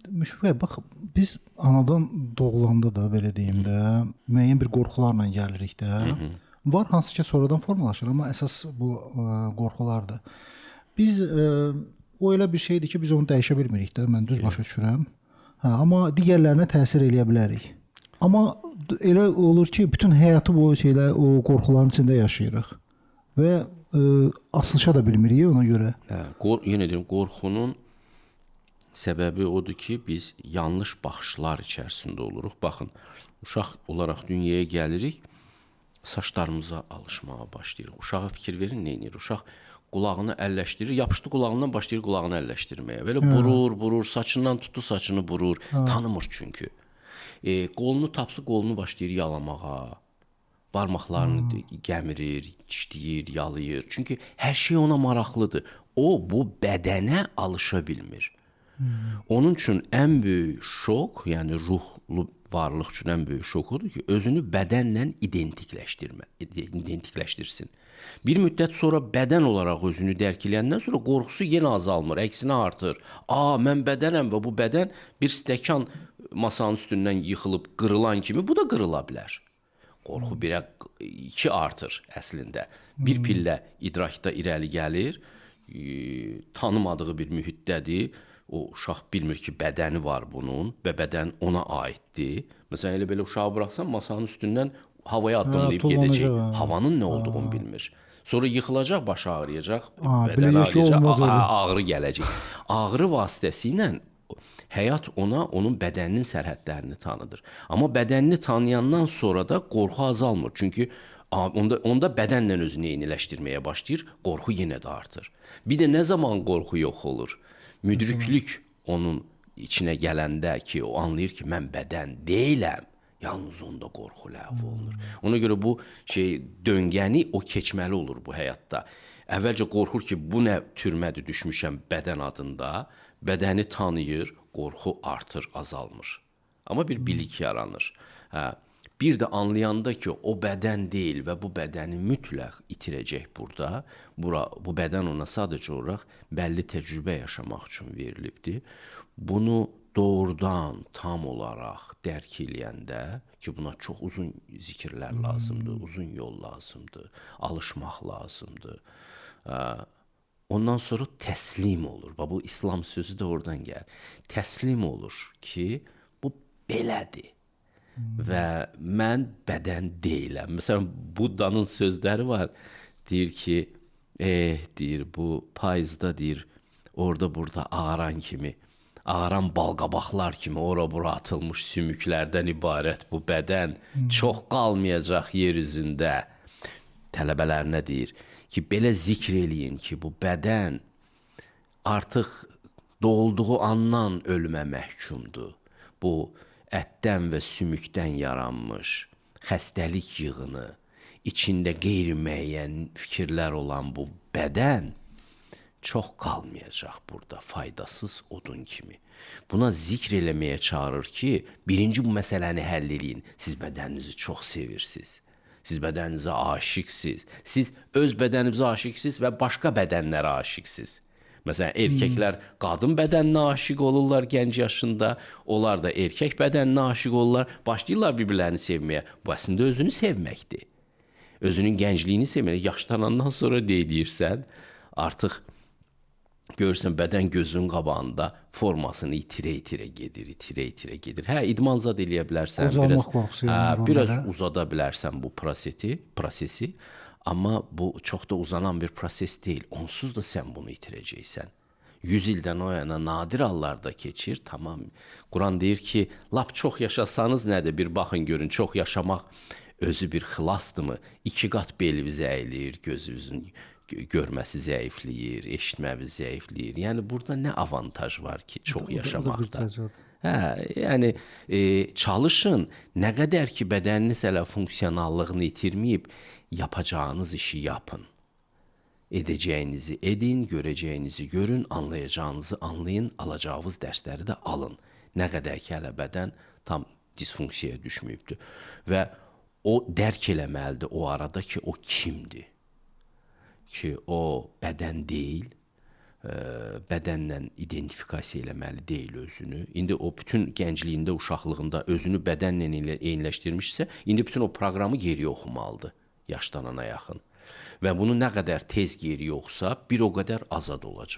Müşfiq bəy, bax biz anadan doğulanda da belə deyim də, müəyyən bir qorxularla gəlirik də. Var hansı ki sonradan formalaşır, amma əsas bu qorxulardır. Biz o elə bir şeydir ki, biz onu dəyişə bilmirik də. Mən düz başa düşürəm. Hə, amma digərlərinə təsir eləyə bilərik. Amma elə olur ki, bütün həyatı boyu şeylə o qorxuların içində yaşayırıq və asılışa da bilmirik ona görə. Hə, yenə deyim, qorxunun səbəbi odur ki, biz yanlış baxışlar içərisində oluruq. Baxın, uşaq olaraq dünyaya gəlirik, saçlarımıza alışmağa başlayırıq. Uşağa fikir verin, nə edir? Uşaq qulağını əlləşdirir, yapışdı qulağından başlayır qulağını əlləşdirməyə. Belə burur, saçından tutdu saçını burur, tanımır çünki. Qolunu tapsı, qolunu başlayır yalamağa. Barmaqlarını gəmirir, dişləyir, yalayır. Çünki hər şey ona maraqlıdır. O, bu bədənə alışa bilmir. Onun üçün ən böyük şok, yəni ruhlu varlıq üçün ən böyük şok odur ki, özünü bədənlə identikləşdirsin. Bir müddət sonra bədən olaraq özünü dərk eləyəndən sonra qorxusu yenə azalmır, əksinə artır. Mən bədənəm və bu bədən bir stəkan masanın üstündən yıxılıb qırılan kimi bu da qırıla bilər. Qorxu 2 artır əslində. Bir pillə idrakda irəli gəlir, tanımadığı bir mühitdədir. O uşaq bilmir ki, bədəni var bunun və bədən ona aiddir. Məsələn, elə belə uşağı buraxsan, masanın üstündən havaya addımlayıb gedəcək. Havanın nə olduğunu bilmir. Sonra yıxılacaq, başı ağrıyacaq, bədən ağrıyacaq, ağrı gələcək. Ağrı vasitəsilə həyat ona onun bədəninin sərhədlərini tanıdır. Amma bədənini tanıyandan sonra da qorxu azalmır. Çünki onda bədənlə özünü eyniləşdirməyə başlayır, qorxu yenə də artır. Bir də nə zaman qorxu yox olur? Müdriklük onun içinə gələndə ki, o anlayır ki, mən bədən deyiləm, yalnız onda qorxu ləğv olunur. Ona görə bu döngəni o keçməli olur bu həyatda. Əvvəlcə qorxur ki, bu nə türmədir düşmüşəm bədən adında, bədəni tanıyır, qorxu artır, azalmır. Amma bir bilik yaranır. Bir də anlayanda ki, o bədən deyil və bu bədəni mütləq itirəcək burada. Bu bədən ona sadəcə olaraq bəlli təcrübə yaşamaq üçün verilibdir. Bunu doğrudan, tam olaraq dərk eləyəndə ki, buna çox uzun zikirlər lazımdır, uzun yol lazımdır, alışmaq lazımdır. Ondan sonra təslim olur. Bu İslam sözü də oradan gəlir. Təslim olur ki, bu belədir. Və mən bədən deyiləm. Məsələn, Buddanın sözləri var. Deyir ki, deyir, bu payızda deyir, orada-burada ağaran kimi, ağaran balqabaqlar kimi ora-bura atılmış sümüklərdən ibarət bu bədən çox qalmayacaq yer üzündə. Tələbələrinə deyir ki, belə zikr eləyin ki, bu bədən artıq doğulduğu andan ölümə məhkumdur. Bu ətdən və sümükdən yaranmış xəstəlik yığını, içində qeyri-müəyyən fikirlər olan bu bədən çox qalmayacaq burada, faydasız odun kimi. Buna zikr eləməyə çağırır ki, birinci bu məsələni həll eləyin. Siz bədəninizi çox sevirsiniz. Siz bədəninizə aşiqsiz. Siz öz bədəninizə aşiqsiz və başqa bədənlərə aşiqsiz. Məsələn, erkəklər qadın bədəninə aşiq olurlar gənc yaşında, onlar da erkək bədəninə aşiq olurlar, başlayırlar bir-birlərini sevməyə. Bu əslində özünü sevməkdir. Özünün gəncliyini sevmək, yaşlanandan sonra deyirsən, artıq görürsən bədən gözün qabağında formasını itirə-itirə gedir. Hə, idman zad eləyə bilərsən, biraz uzada bilərsən bu prosesi. Amma bu çox da uzanan bir proses deyil. Onsuz da sən bunu itirəcəksən. 100 ildən o yana nadir hallarda keçir. Tamam. Quran deyir ki, lap çox yaşasanız nədir? Bir baxın görün, çox yaşamaq özü bir xilasdırmı? 2 qat beliniz əyilir, gözünüzün görməsi zəifləyir, eşitməniz zəifləyir. Yəni burada nə avantaj var ki, çox yaşamaqda? Yəni çalışın, nə qədər ki bədəniniz hələ funksionallığını itirməyib, yapacağınız işi yapın. Edəcəyinizi edin, görəcəyinizi görün, anlayacağınızı anlayın, alacağınız dərsləri də alın. Nə qədər ki hələ bədən tam disfunksiyaya düşməyibdir. Və o dərk eləməlidir o arada ki, o kimdir? Ki o bədən deyil, bədənlə identifikasiya eləməli deyil özünü. İndi o bütün gəncliyində, uşaqlığında özünü bədənlə eyniləşdirmişsə, indi bütün o proqramı geriyə oxumalıdır yaşlanana yaxın. Və bunu nə qədər tez geriyə oxusa, bir o qədər azad olacaq.